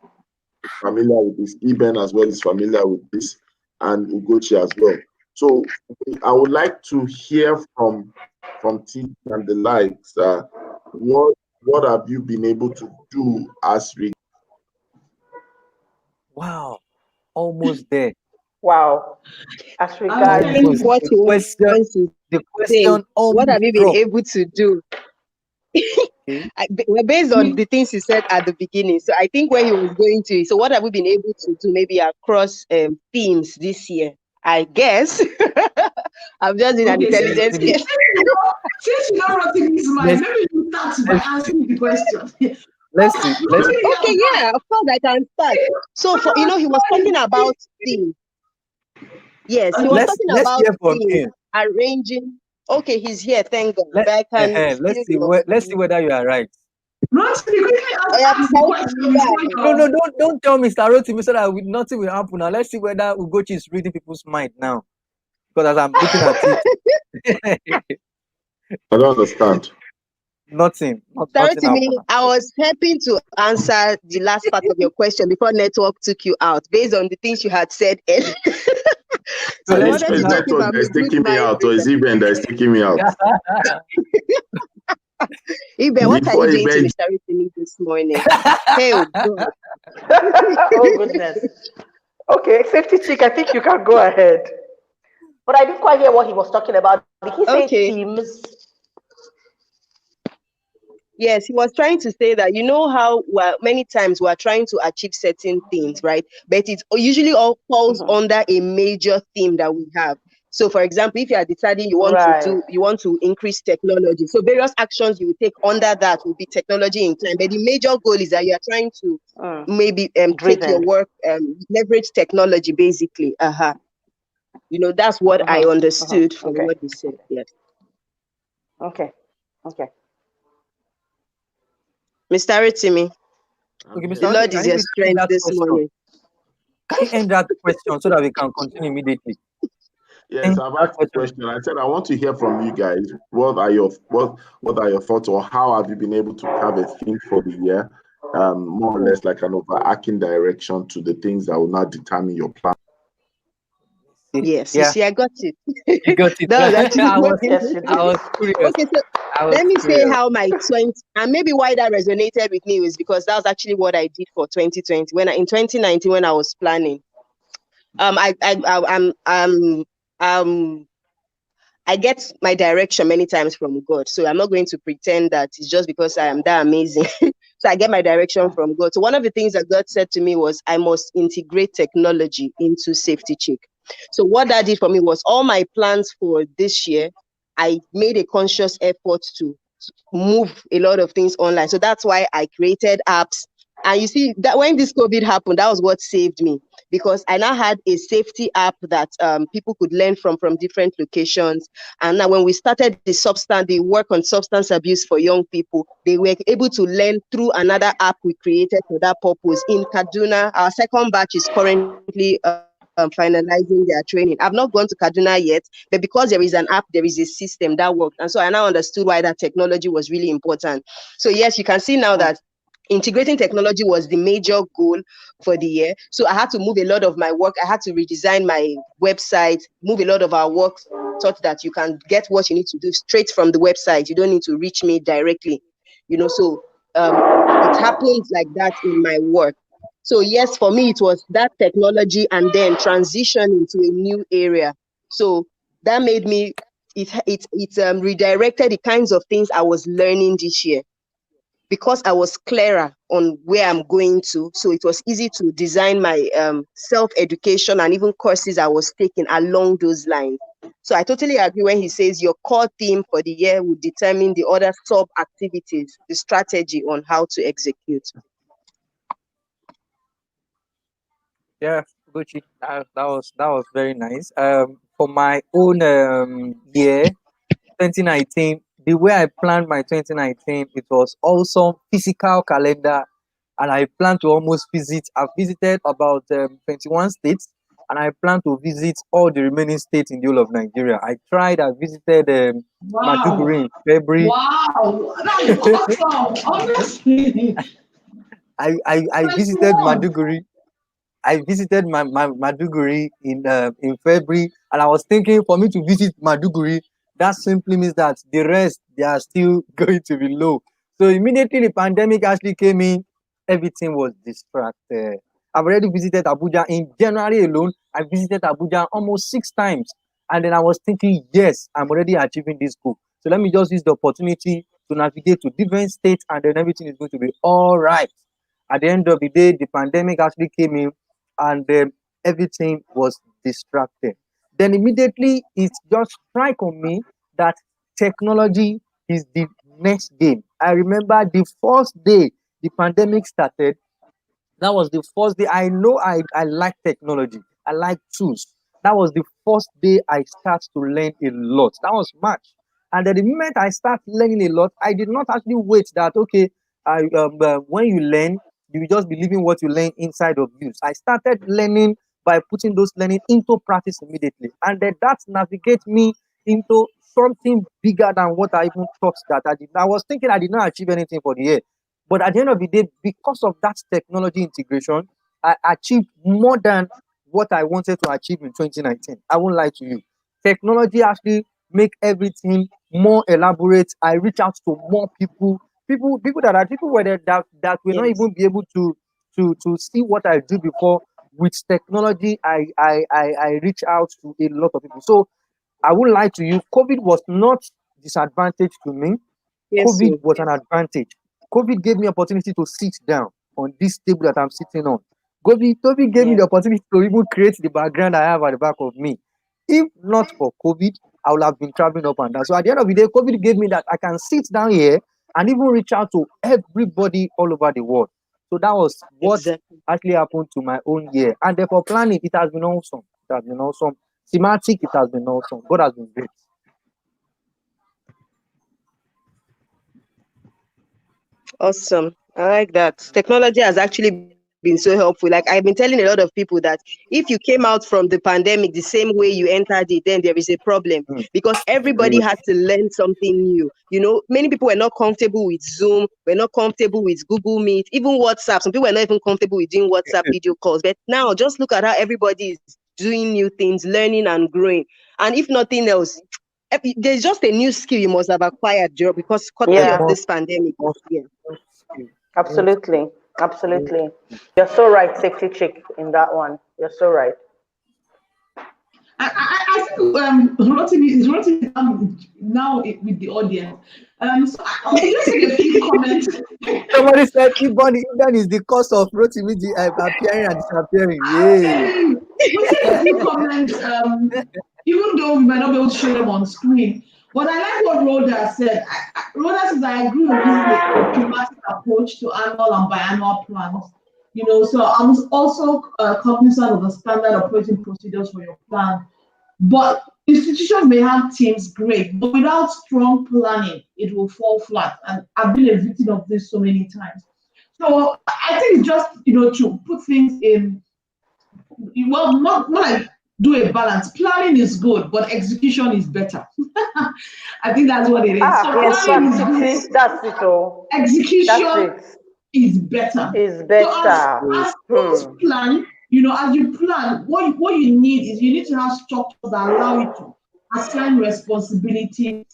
familiar with this. Eben as well is familiar with this, and Ugochi as well. So I would like to hear from Titi and the likes. What have you been able to do as
Wow, almost there.
Wow. As regards
Almost.
What
The
you want
question,
to
the
say?
question
What have
almost
you been
dropped.
able to do?
Okay.
Well, based on the things you said at the beginning, so I think when he was going to, so what have we been able to do maybe across themes this year? I guess I'm just in an
Okay,
intelligence
Maybe
guess.
since you don't Rotimi's mind,
let's
maybe you start by answering the question.
let's see. Let's
Rotimi,
Okay, yeah, of course I can start. So for he was talking about themes. Yes, he was
let's
talking
let's
about
hear from
themes,
him.
arranging. Okay, he's here, thank God.
Let
But I can
let's
feel
see
your
let's see whether you are right.
Rotimi, quickly
I am
ask the question before
No,
you.
don't tell Mr. Rotimi so that nothing will happen. Now let's see whether Ugochi is reading people's mind now. Because as I'm looking at it,
I don't understand.
nothing
Sorry to me,
happened.
I was helping to answer the last part of your question before network took you out, based on the things you had said earlier. So
And
I
it's
wanted to check if
network
I'm
that
a
is
good
taking me
mind
out, or
reader.
is Eben that is taking me out?
Ibe, what are
Before
you doing to
Eben,
Mr. Ritini this morning? Hey, oh God.
oh goodness. Okay, safety chick, I think you can go ahead. But I didn't quite hear what he was talking about. Did he say
Okay.
themes?
Yes, he was trying to say that how many times we're trying to achieve certain things, right? But it usually all falls under a major theme that we have. So, for example, if you are deciding you want to increase technology, so various actions you will take under that will be technology in time. But the major goal is that you are trying to maybe take your work, leverage technology, basically. That's what I understood from what he said. Yes.
Okay.
Mr. Ritimi,
Okay, Mr.
the Lord
Rotimi,
is
can
your
you
strength
that
this
question?
morning.
Can you end that question so that we can continue immediately?
yes, I've asked the question. I said I want to hear from you guys. What are your thoughts, or how have you been able to have a theme for the year? More or less like an overarching direction to the things that will not determine your plan.
Yes,
Yeah.
you see, I got it.
You got it.
That was actually
I was curious.
Okay, so let me say how my 20 and maybe why that resonated with me was because that was actually what I did for 2020 in 2019 when I was planning. I get my direction many times from God, so I'm not going to pretend that it's just because I am that amazing. So I get my direction from God. So one of the things that God said to me was I must integrate technology into Safety Check. So what that did for me was all my plans for this year, I made a conscious effort to move a lot of things online. So that's why I created apps. And you see that when this COVID happened, that was what saved me, because I now had a safety app that people could learn from different locations. And now when we started the work on substance abuse for young people, they were able to learn through another app we created for that purpose. In Kaduna, our second batch is currently finalizing their training. I've not gone to Kaduna yet, but because there is an app, there is a system that worked. And so I now understood why that technology was really important. So yes, you can see now that integrating technology was the major goal for the year. So I had to move a lot of my work. I had to redesign my website, move a lot of our work such that you can get what you need to do straight from the website. You don't need to reach me directly, so it happens like that in my work. So yes, for me, it was that technology and then transition into a new area. So that made me, it redirected the kinds of things I was learning this year, because I was clearer on where I'm going to. So it was easy to design my self-education and even courses I was taking along those lines. So I totally agree when he says your core theme for the year will determine the other sub-activities, the strategy on how to execute.
Yeah, Gucci, that was very nice. For my own year, 2019, the way I planned my 2019, it was also physical calendar, and I plan to almost visit. I've visited about 21 states, and I plan to visit all the remaining states in the whole of Nigeria. I visited
Wow.
Maduguri in February.
Wow. That's awesome. Honestly.
I visited Maduguri. I visited my Maduguri in February, and I was thinking for me to visit Maduguri, that simply means that the rest they are still going to be low. So immediately the pandemic actually came in, everything was distracted. I've already visited Abuja in January alone. I visited Abuja almost 6 times, and then I was thinking, yes, I'm already achieving this goal. So let me just use the opportunity to navigate to different states, and then everything is going to be all right. At the end of the day, the pandemic actually came in, and everything was distracted. Then immediately it just strike on me that technology is the next game. I remember the first day the pandemic started, that was the first day I know I like technology. I like tools. That was the first day I start to learn a lot. That was March. And then the moment I start learning a lot, I did not actually wait that, okay, when you learn, you will just be leaving what you learn inside of you. So I started learning by putting those learning into practice immediately. And then that navigates me into something bigger than what I even thought that I did. I was thinking I did not achieve anything for the year. But at the end of the day, because of that technology integration, I achieved more than what I wanted to achieve in 2019. I won't lie to you. Technology actually make everything more elaborate. I reach out to more people, people people were there that will not
Yes.
even be able to see what I do before. With technology, I reach out to a lot of people. So I won't lie to you. COVID was not disadvantage to me.
Yes,
COVID
sir.
was an advantage. COVID gave me opportunity to sit down on this table that I'm sitting on. COVID gave me
Yeah.
the opportunity to even create the background I have at the back of me. If not for COVID, I would have been traveling up and down. So at the end of the day, COVID gave me that I can sit down here and even reach out to everybody all over the world. So that was what
Exactly.
actually happened to my own year. And therefore, planning, it has been awesome. It has been awesome. Thematic, it has been awesome. God has been great.
Awesome. I like that. Technology has actually been so helpful. Like I've been telling a lot of people that if you came out from the pandemic the same way you entered it, then there is a problem,
Mm.
because
Agree
everybody
with
had to learn something new. Many people were not comfortable with Zoom, were not comfortable with Google Meet, even WhatsApp. Some people were not even comfortable with doing WhatsApp video calls. But now just look at how everybody is doing new things, learning and growing. And if nothing else, there's just a new skill you must have acquired, Joe, because courtesy
Yeah.
of this pandemic. Yeah.
Absolutely. Absolutely. You're so right, safety chick, in that one. You're so right.
I think Rotimi is Rotimi now with the audience. So okay, let's take a few comments.
Somebody said Ibon is the cause of Rotimi appearing and disappearing.
I'm
Yay.
telling you, we take a few comments, even though we might not be able to show them on screen. But I like what Rhoda said. Rhoda says, I agree with using a schematic approach to annual and biannual plans. You know, so I'm also cognizant of the standard operating procedures for your plan. But institutions may have teams, great, but without strong planning, it will fall flat. And I've been a victim of this so many times. So I think it's just, you know, to put things in, well, not like do a balance. Planning is good, but execution is better. I think that's what it is. So
Yes,
planning is good.
that's it. Oh,
Execution is better.
Is better.
So as things plan, you know, as you plan, what you need is you need to have structures that allow you to assign responsibility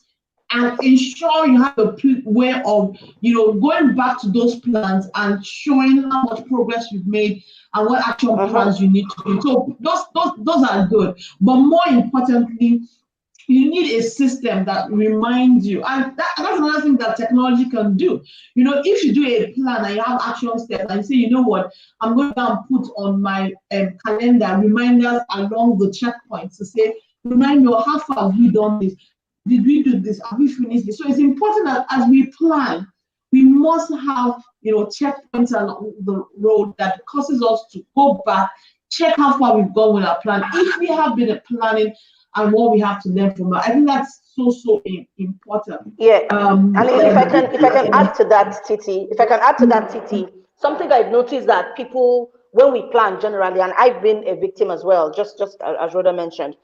and ensure you have a way of, you know, going back to those plans and showing how much progress you've made and what action plans you need to do. So those are good. But more importantly, you need a system that reminds you. And that's another thing that technology can do. You know, if you do a plan and you have action steps and you say, you know what, I'm going to put on my calendar reminders along the checkpoints to say, remind me, how far have we done this? Did we do this? Have we finished this? So it's important that as we plan, we must have, you know, checkpoints along the road that causes us to go back, check how far we've gone with our plan. If we have been planning and what we have to learn from that, I think that's so important.
Yeah. And if I can add to that, Titi, something I've noticed that people, when we plan generally, and I've been a victim as well, just as Rhoda mentioned,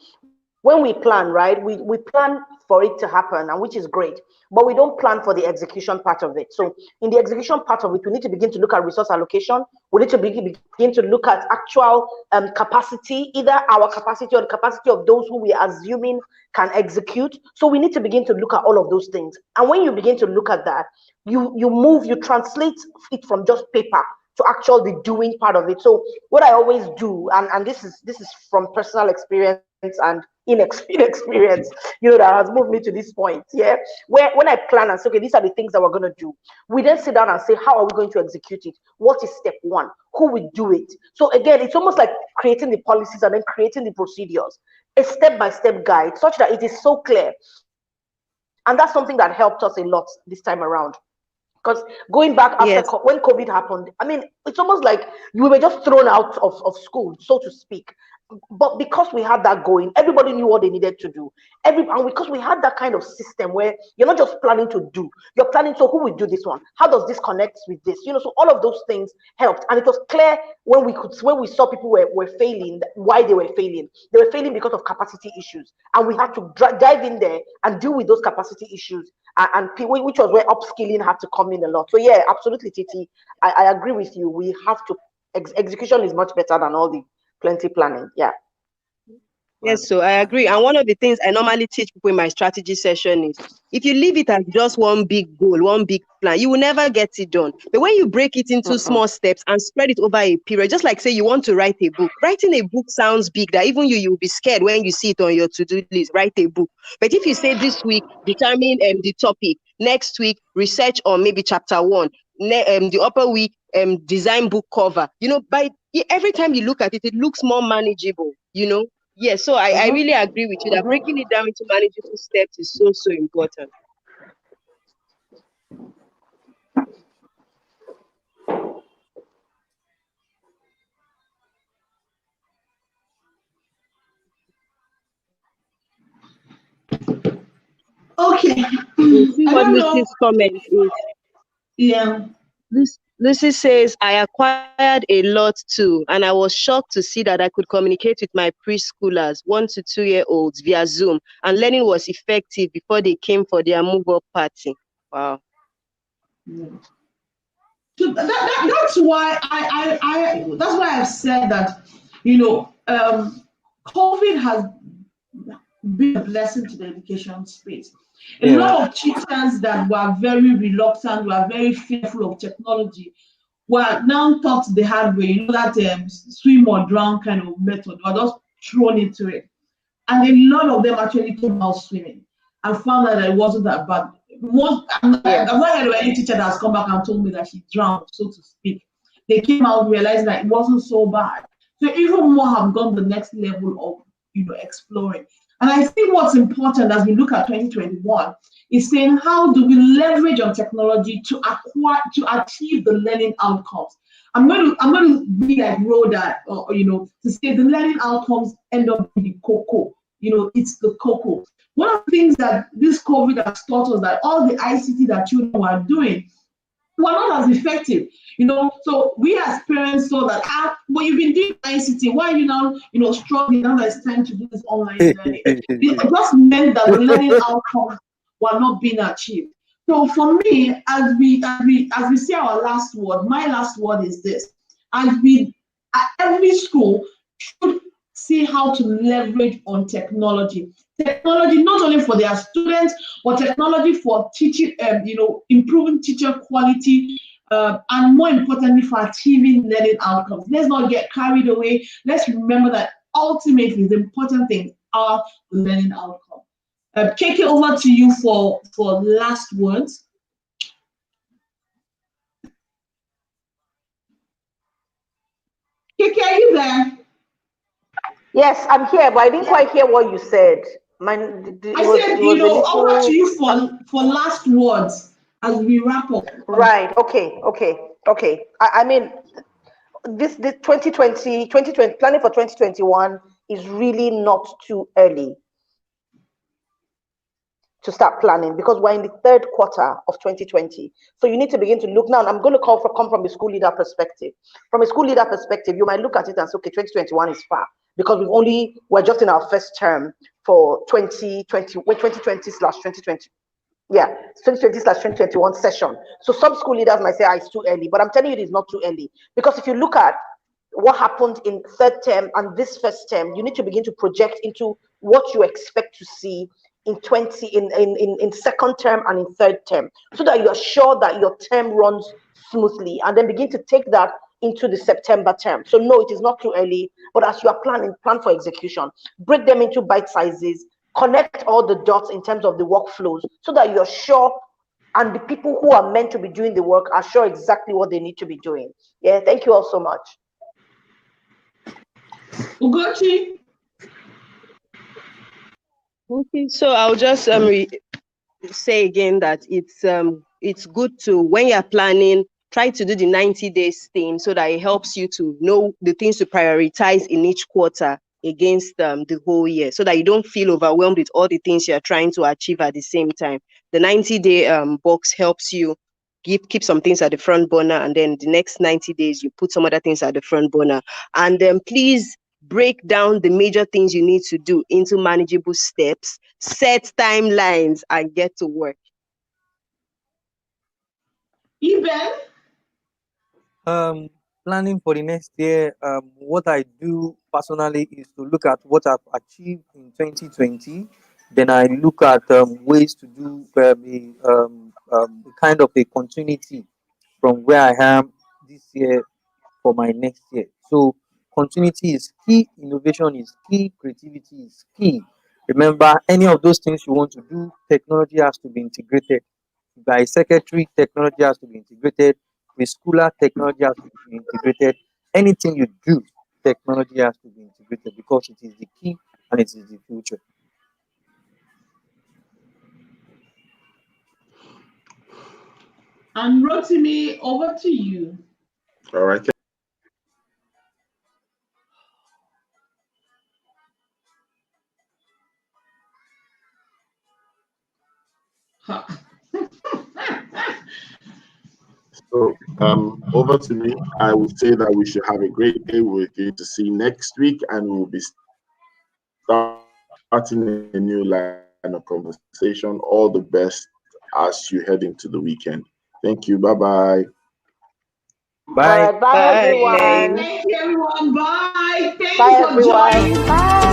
when we plan, right, we plan for it to happen, and which is great, but we don't plan for the execution part of it. So in the execution part of it, we need to begin to look at resource allocation. We need to begin to look at actual capacity, either our capacity or the capacity of those who we are assuming can execute. So we need to begin to look at all of those things. And when you begin to look at that, you translate it from just paper to actually the doing part of it. So what I always do, and this is from personal experience and inexperience, you know, that has moved me to this point. Yeah, where when I plan and say, okay, these are the things that we're going to do, we then sit down and say, how are we going to execute it? What is step one? Who will do it? So again, it's almost like creating the policies and then creating the procedures, a step-by-step guide, such that it is so clear. And that's something that helped us a lot this time around. Because going back after when COVID happened, I mean, it's almost like we were just thrown out of school, so to speak. But because we had that going, everybody knew what they needed to do. And because we had that kind of system where you're not just planning to do, you're planning, so who will do this one? How does this connect with this? You know, so all of those things helped. And it was clear when we saw people were failing, why they were failing. They were failing because of capacity issues. And we had to dive in there and deal with those capacity issues. And which was where upskilling had to come in a lot. So yeah, absolutely, Titi, I agree with you. We have to, execution is much better than all the plenty planning. Yeah.
Yes, so I agree. And one of the things I normally teach people in my strategy session is, if you leave it as just one big goal, one big plan, you will never get it done. But when you break it into small steps and spread it over a period, just like say you want to write a book. Writing a book sounds big, that even you'll be scared when you see it on your to-do list, write a book. But if you say this week, determine the topic, next week, research on maybe chapter 1, the upper week, design book cover, you know, every time you look at it, it looks more manageable, you know. Yeah, so I really agree with you that breaking it down into manageable steps is so important.
Okay.
We'll see what Lucy's comment is.
Yeah.
Lucy says, I acquired a lot too, and I was shocked to see that I could communicate with my preschoolers, 1 to 2 year olds, via Zoom, and learning was effective before they came for their move-up party. Wow.
Yeah. So that's why that's why I've said that, you know, COVID has been a blessing to the education space. A lot of teachers that were very reluctant, were very fearful of technology, were now taught the hard way. You know, that swim or drown kind of method, were just thrown into it. And a lot of them actually came out swimming and found out that it wasn't that bad. I'm not heard of any teacher that has come back and told me that she drowned, so to speak. They came out realizing that it wasn't so bad. So even more have gone the next level of exploring. And I think what's important as we look at 2021 is saying how do we leverage on technology to achieve the learning outcomes. I'm going to be like Rhoda, to say the learning outcomes end up being the cocoa. It's the cocoa. One of the things that this COVID has taught us that all the ICT that children were doing were not as effective. So we as parents saw that, but you've been doing ICT, why are you now, struggling now that it's time to do this online learning? It just meant that the learning outcomes were not being achieved. So for me, as we say our last word, my last word is this: every school should see how to leverage on technology. Technology not only for their students, but technology for teaching, improving teacher quality, and more importantly for achieving learning outcomes. Let's not get carried away. Let's remember that ultimately the important things are the learning outcome. Keke, over to you for last words. Keke, are you there?
Yes, I'm here, but I didn't quite hear what you said.
I said, over to you for last words as we wrap up.
Right. Okay. I mean, this 2020 planning for 2021 is really not too early to start planning, because we're in the third quarter of 2020. So you need to begin to look now. And I'm going to come from a school leader perspective. From a school leader perspective, you might look at it and say, okay, 2021 is far, because we're just in our first term for 2020/2020. Yeah, 2020/2021 session. So some school leaders might say, it's too early, but I'm telling you, it is not too early. Because if you look at what happened in third term and this first term, you need to begin to project into what you expect to see in second term and in third term, so that you're sure that your term runs smoothly, and then begin to take that into the September term. So no, it is not too early, but as you are planning, plan for execution. Break them into bite sizes, connect all the dots in terms of the workflows, so that you're sure, and the people who are meant to be doing the work are sure exactly what they need to be doing. Yeah, thank you all so much.
Ugochi?
Okay, so I'll just say again that it's good to, when you're planning, try to do the 90 days thing, so that it helps you to know the things to prioritize in each quarter against the whole year, so that you don't feel overwhelmed with all the things you're trying to achieve at the same time. The 90-day box helps you keep some things at the front burner, and then the next 90 days you put some other things at the front burner. And then please break down the major things you need to do into manageable steps, set timelines, and get to work.
Eben?
Planning for the next year, what I do personally is to look at what I've achieved in 2020. Then I look at ways to do a kind of a continuity from where I am this year for my next year. So continuity is key, innovation is key, creativity is key. Remember, any of those things you want to do, technology has to be integrated. By secretary, technology has to be integrated. Preschooler, technology has to be integrated. Anything you do, technology has to be integrated, because it is the key and it is the future.
And Rotimi, over to you.
All right. So over to me. I would say that we should have a great day. We're going to see next week, and we'll be starting a new line of conversation. All the best as you head into the weekend. Thank you. Bye-bye.
Bye.
All right, bye everyone.
Thank you, everyone. Bye. Thank
Bye
you for
everyone.
joining.
Bye.